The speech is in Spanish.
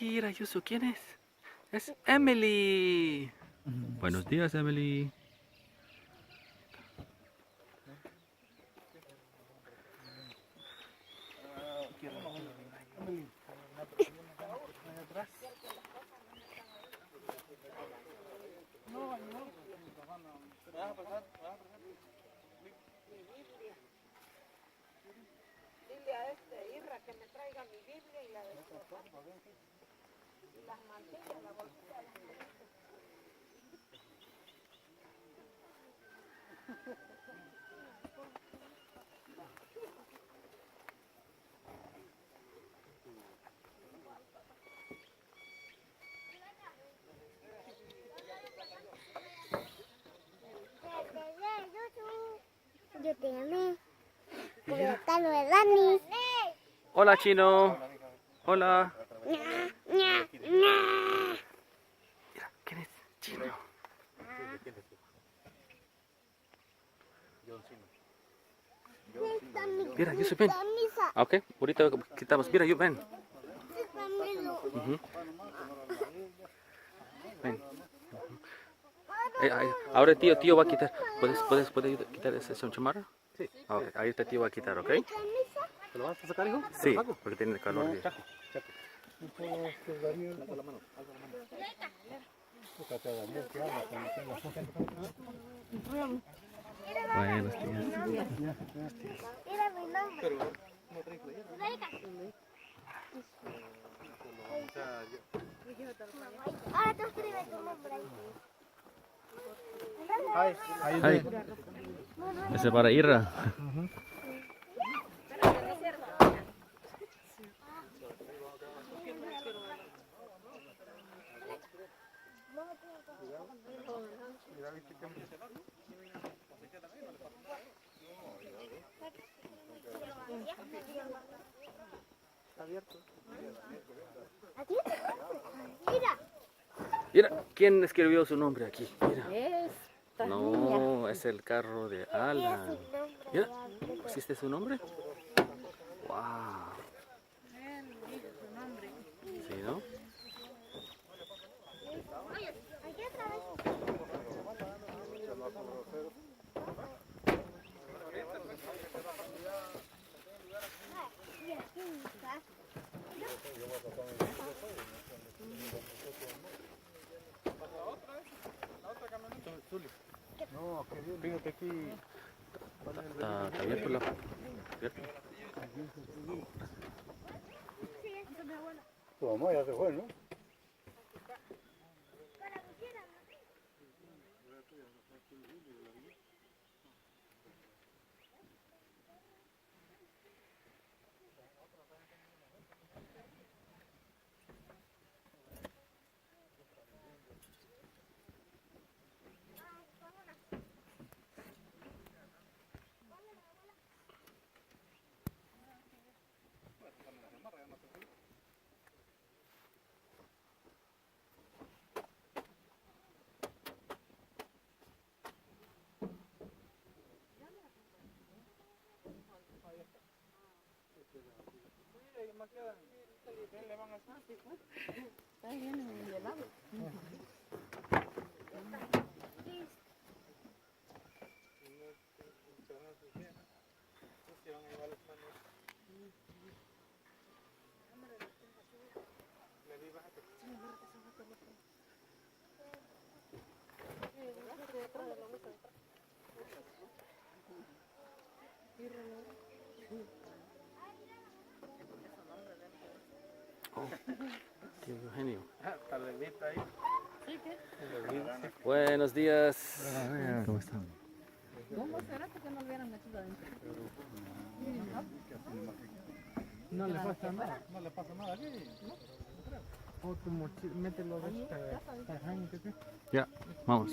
Kira, Yusu, ¿quién es? Es Emily. Buenos días, Emily. Dile a Irra que me traiga mi Biblia y la de y las mantillas, la bolsita de las mantillas. Yo te llamé. Porque acá lo de Dani. Hola, Chino. Hola. Mira, ¿quién es? Chino. Mira, Yusu, ven. Ok, ahorita quitamos. Mira, ven. Ven. Ahora tío va a quitar. ¿Puedes quitar ese chamarra? Sí. Okay, ahí está tío va a quitar, ¿ok? ¿Te lo vas a sacar, hijo? Sí, porque tiene calor. No, Chaco. Alza la mano. Buenos días. Mira mi nombre. Ahora tú escribes tu nombre ahí. Ay, ese es para Irra. Mira. Mira, ¿quién escribió su nombre aquí? Mira. Esta No, es el carro de Alan. Mira, ¿pusiste su nombre? Wow. Sí, ¿no? No, fíjate aquí. Está abierto la... ¿Abierto? Tu mamá ya se fue, ¿no? Oh, tío Eugenio. Talelita ahí. Buenos días. ¿Cómo están? ¿Cómo será que no lo hubieran metido adentro? No le pasa nada. No le pasa nada aquí. O tu mochila, mételo de este. Ya, vamos.